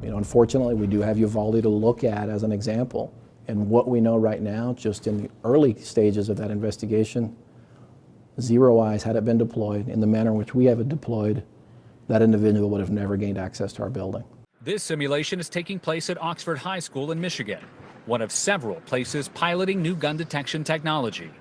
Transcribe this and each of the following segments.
Unfortunately, we do have Uvalde to look at as an example. And what we know right now, just in the early stages of that investigation, ZeroEyes, had it been deployed in the manner in which we have it deployed, that individual would have never gained access to our building. This simulation is taking place at Oxford High School in Michigan, one of several places piloting new gun detection technology.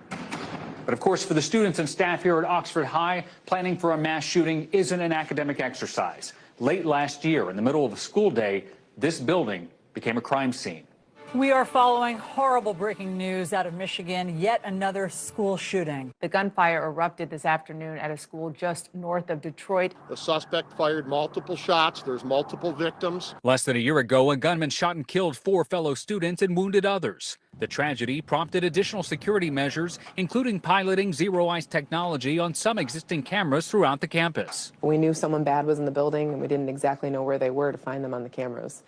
But of course, for the students and staff here at Oxford High, planning for a mass shooting isn't an academic exercise. Late last year, in the middle of a school day, this building became a crime scene. We are following horrible breaking news out of Michigan, yet another school shooting. The gunfire erupted this afternoon at a school just north of Detroit. The suspect fired multiple shots. There's multiple victims. Less than a year ago, a gunman shot and killed 4 fellow students and wounded others. The tragedy prompted additional security measures, including piloting ZeroEyes technology on some existing cameras throughout the campus. We knew someone bad was in the building, and we didn't exactly know where they were to find them on the cameras.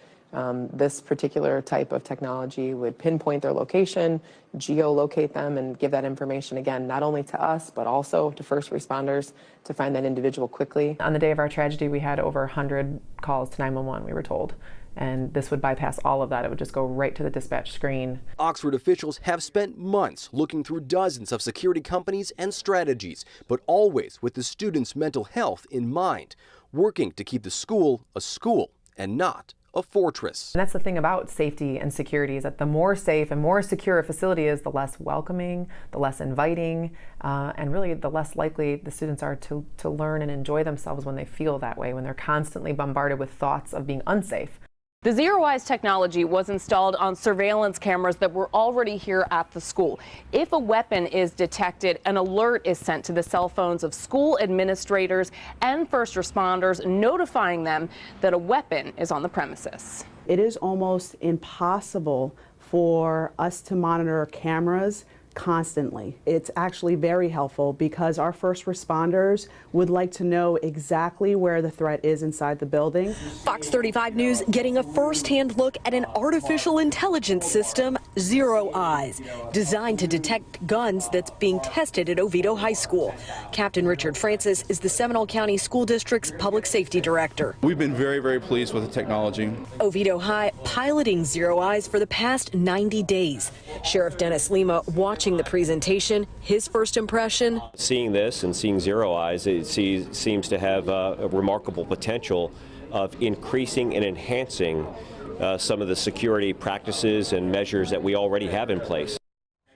This particular type of technology would pinpoint their location, geolocate them, and give that information, again, not only to us, but also to first responders to find that individual quickly. On the day of our tragedy, we had over 100 calls to 911, we were told. And this would bypass all of that. It would just go right to the dispatch screen. Oxford officials have spent months looking through dozens of security companies and strategies, but always with the students' mental health in mind, working to keep the school a school and not a fortress. And that's the thing about safety and security, is that the more safe and more secure a facility is, the less welcoming, the less inviting, and really the less likely the students are to learn and enjoy themselves when they feel that way, when they're constantly bombarded with thoughts of being unsafe. The ZeroEyes technology was installed on surveillance cameras that were already here at the school. If a weapon is detected, an alert is sent to the cell phones of school administrators and first responders, notifying them that a weapon is on the premises. It is almost impossible for us to monitor cameras constantly. It's actually very helpful because our first responders would like to know exactly where the threat is inside the building. Fox 35 News getting a first-hand look at an artificial intelligence system, ZeroEyes, designed to detect guns that's being tested at Oviedo High School. Captain Richard Francis is the Seminole County School District's public safety director. We've been very, very pleased with the technology. Oviedo High piloting ZeroEyes for the past 90 days. Sheriff Dennis Lima watching the presentation, his first impression. Seeing this and seeing ZeroEyes, it seems to have a remarkable potential of increasing and enhancing some of the security practices and measures that we already have in place.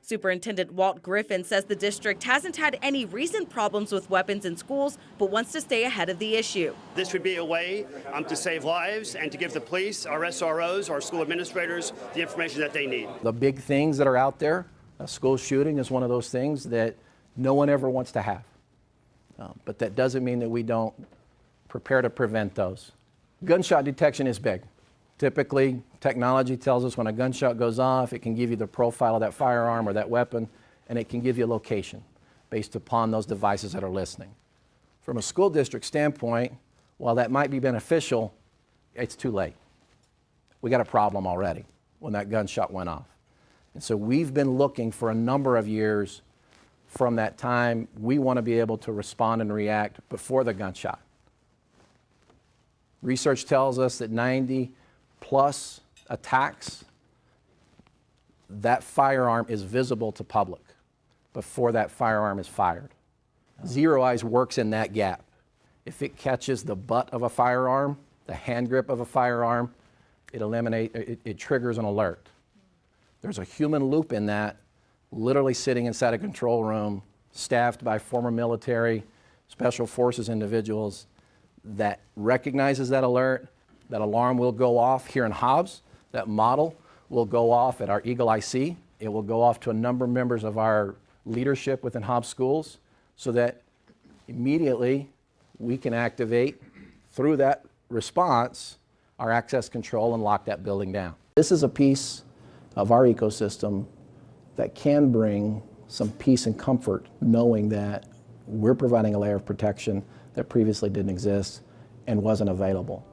Superintendent Walt Griffin says the district hasn't had any recent problems with weapons in schools, but wants to stay ahead of the issue. This would be a way to save lives and to give the police, our SROs, our school administrators, the information that they need. The big things that are out there, a school shooting is one of those things that no one ever wants to have. But that doesn't mean that we don't prepare to prevent those. Gunshot detection is big. Typically, technology tells us when a gunshot goes off, it can give you the profile of that firearm or that weapon, and it can give you a location based upon those devices that are listening. From a school district standpoint, while that might be beneficial, it's too late. We got a problem already when that gunshot went off. And so we've been looking for a number of years from that time. We want to be able to respond and react before the gunshot. Research tells us that 90+ attacks, that firearm is visible to public before that firearm is fired. ZeroEyes works in that gap. If it catches the butt of a firearm, the hand grip of a firearm, it triggers an alert. There's a human loop in that, literally sitting inside a control room, staffed by former military, special forces individuals that recognizes that alert. That alarm will go off here in Hobbs. That model will go off at our Eagle IC. It will go off to a number of members of our leadership within Hobbs schools so that immediately we can activate, through that response, our access control and lock that building down. This is a piece of our ecosystem that can bring some peace and comfort knowing that we're providing a layer of protection that previously didn't exist and wasn't available.